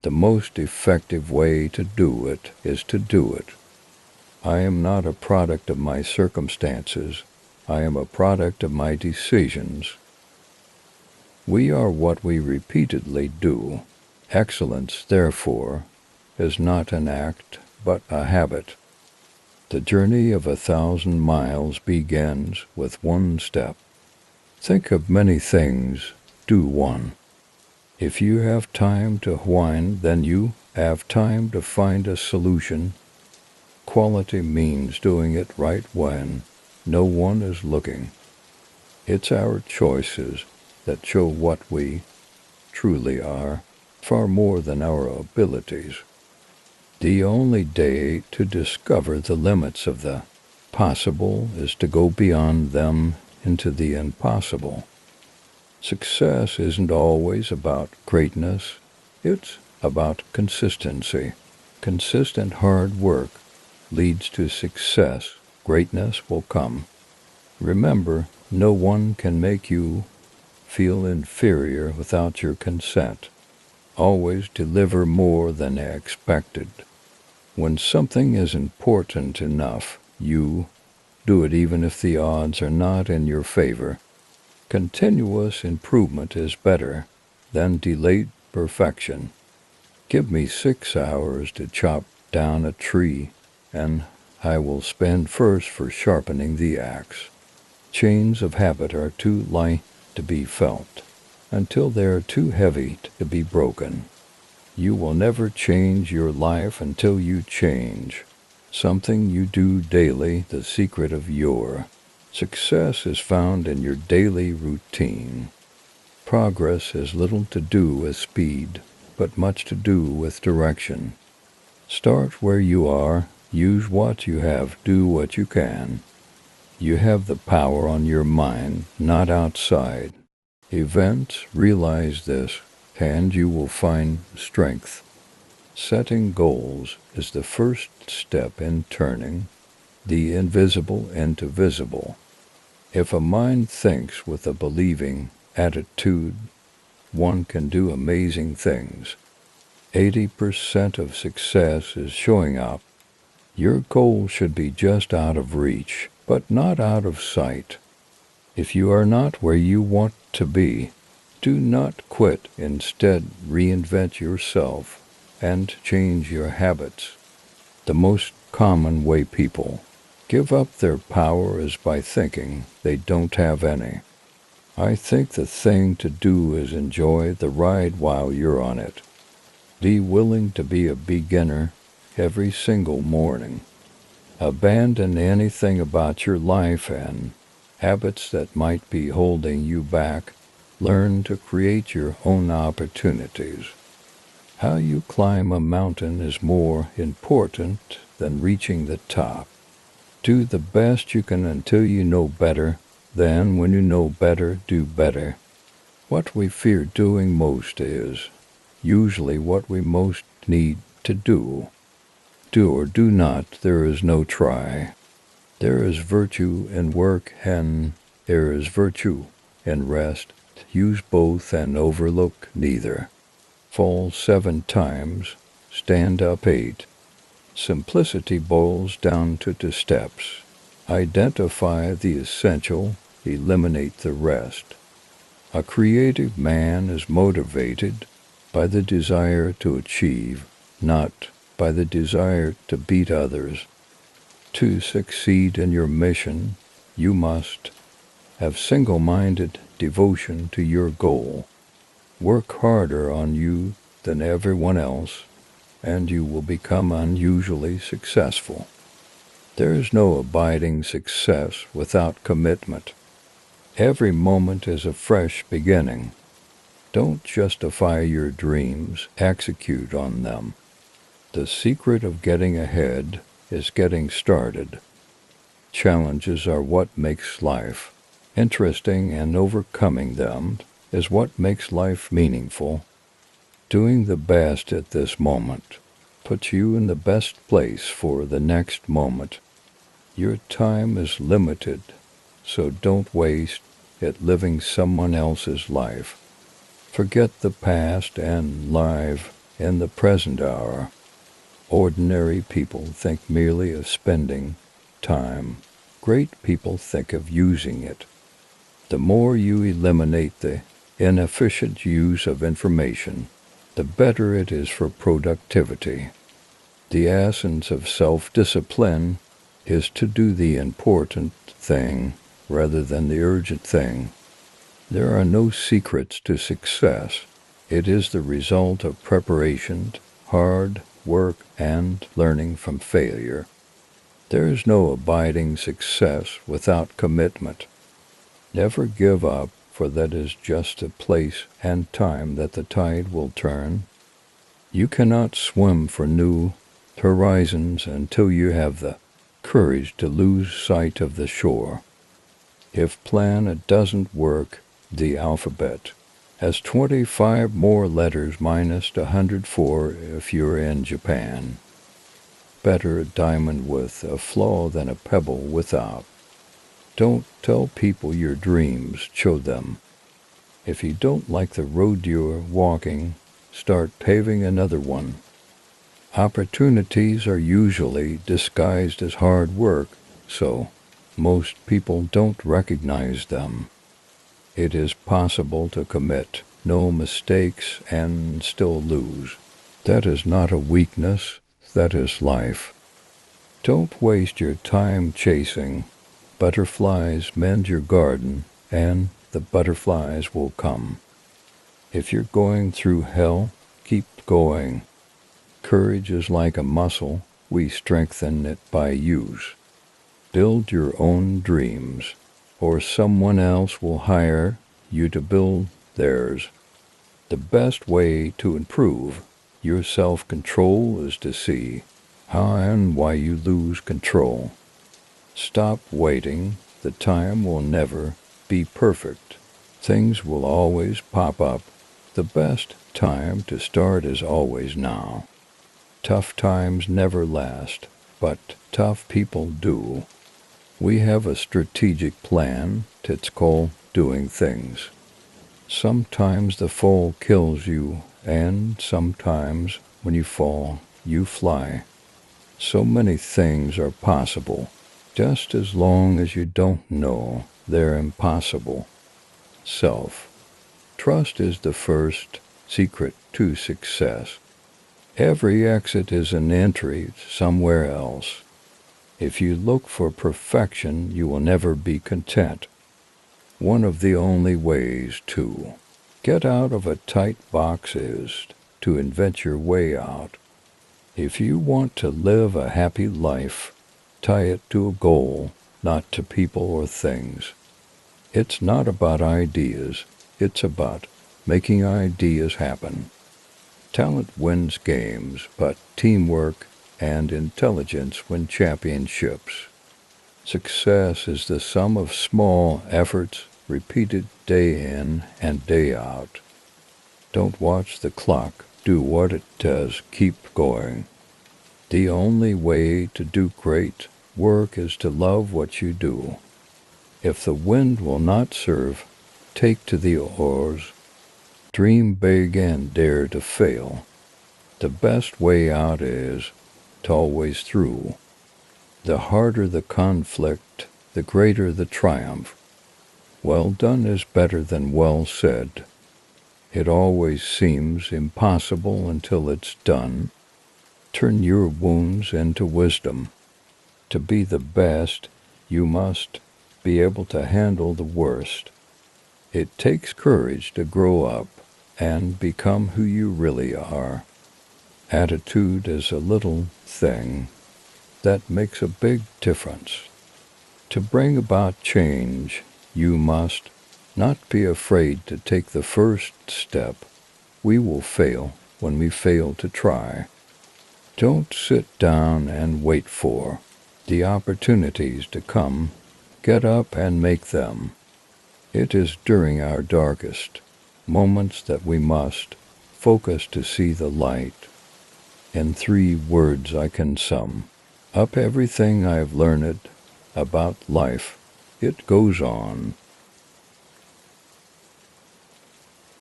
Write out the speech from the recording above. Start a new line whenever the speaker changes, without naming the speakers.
The most effective way to do it is to do it. I am not a product of my circumstances. I am a product of my decisions. We are what we repeatedly do. Excellence, therefore, is not an act, but a habit. The journey of 1,000 miles begins with one step. Think of many things, do one. If you have time to whine, then you have time to find a solution. Quality means doing it right when no one is looking. It's our choices that show what we truly are, far more than our abilities. The only day to discover the limits of the possible is to go beyond them into the impossible. Success isn't always about greatness. It's about consistency. Consistent hard work leads to success. Greatness will come. Remember, no one can make you feel inferior without your consent. Always deliver more than expected. When something is important enough, you do it even if the odds are not in your favor. Continuous improvement is better than delayed perfection. Give me 6 hours to chop down a tree, and I will spend first for sharpening the axe. Chains of habit are too light to be felt, until they are too heavy to be broken. You will never change your life until you change something you do daily, the secret of your success is found in your daily routine. Progress has little to do with speed, but much to do with direction. Start where you are, use what you have, do what you can. You have the power on your mind, not outside. Events realize this, and you will find strength. Setting goals is the first step in turning the invisible into visible. If a mind thinks with a believing attitude, one can do amazing things. 80% of success is showing up. Your goal should be just out of reach, but not out of sight. If you are not where you want to be, do not quit. Instead, reinvent yourself and change your habits. The most common way people give up their power is by thinking they don't have any. I think the thing to do is enjoy the ride while you're on it. Be willing to be a beginner every single morning. Abandon anything about your life and habits that might be holding you back. Learn to create your own opportunities. How you climb a mountain is more important than reaching the top. Do the best you can until you know better. Then, when you know better, do better. What we fear doing most is usually what we most need to do. Do or do not, there is no try. There is virtue in work, and there is virtue in rest. Use both and overlook neither. Fall 7 times, stand up 8. Simplicity boils down to 2 steps. Identify the essential, eliminate the rest. A creative man is motivated by the desire to achieve, not by the desire to beat others. To succeed in your mission, you must have single-minded devotion to your goal. Work harder on you than everyone else, and you will become unusually successful. There is no abiding success without commitment. Every moment is a fresh beginning. Don't justify your dreams, execute on them. The secret of getting ahead is getting started. Challenges are what makes life interesting, and overcoming them is what makes life meaningful. Doing the best at this moment puts you in the best place for the next moment. Your time is limited, so don't waste it living someone else's life. Forget the past and live in the present hour. Ordinary people think merely of spending time. Great people think of using it. The more you eliminate the inefficient use of information, the better it is for productivity. The essence of self-discipline is to do the important thing rather than the urgent thing. There are no secrets to success. It is the result of preparation, hard work, and learning from failure. There is no abiding success without commitment. Never give up, for that is just a place and time that the tide will turn. You cannot swim for new horizons until you have the courage to lose sight of the shore. If plan doesn't work, the alphabet has 25 more letters minus 104 if you're in Japan. Better a diamond with a flaw than a pebble without. Don't tell people your dreams, show them. If you don't like the road you're walking, start paving another one. Opportunities are usually disguised as hard work, so most people don't recognize them. It is possible to commit no mistakes and still lose. That is not a weakness, that is life. Don't waste your time chasing. Butterflies mend your garden, and the butterflies will come. If you're going through hell, keep going. Courage is like a muscle. We strengthen it by use. Build your own dreams, or someone else will hire you to build theirs. The best way to improve your self-control is to see how and why you lose control. Stop waiting. The time will never be perfect. Things will always pop up. The best time to start is always now. Tough times never last, but tough people do. We have a strategic plan. It's called doing things. Sometimes the fall kills you, and sometimes when you fall, you fly. So many things are possible, just as long as you don't know they're impossible. Self-trust is the first secret to success. Every exit is an entry somewhere else. If you look for perfection, you will never be content. One of the only ways to get out of a tight box is to invent your way out. If you want to live a happy life, tie it to a goal, not to people or things. It's not about ideas, it's about making ideas happen. Talent wins games, but teamwork and intelligence win championships. Success is the sum of small efforts repeated day in and day out. Don't watch the clock. Do what it does. Keep going. The only way to do great work is to love what you do. If the wind will not serve, take to the oars. Dream big and dare to fail. The best way out is to always through. The harder the conflict, the greater the triumph. Well done is better than well said. It always seems impossible until it's done. Turn your wounds into wisdom. To be the best, you must be able to handle the worst. It takes courage to grow up and become who you really are. Attitude is a little thing that makes a big difference. To bring about change, you must not be afraid to take the first step. We will fail when we fail to try. Don't sit down and wait for the opportunities to come. Get up and make them. It is during our darkest moments that we must focus to see the light. In 3 words I can sum up everything I've learned about life. It goes on.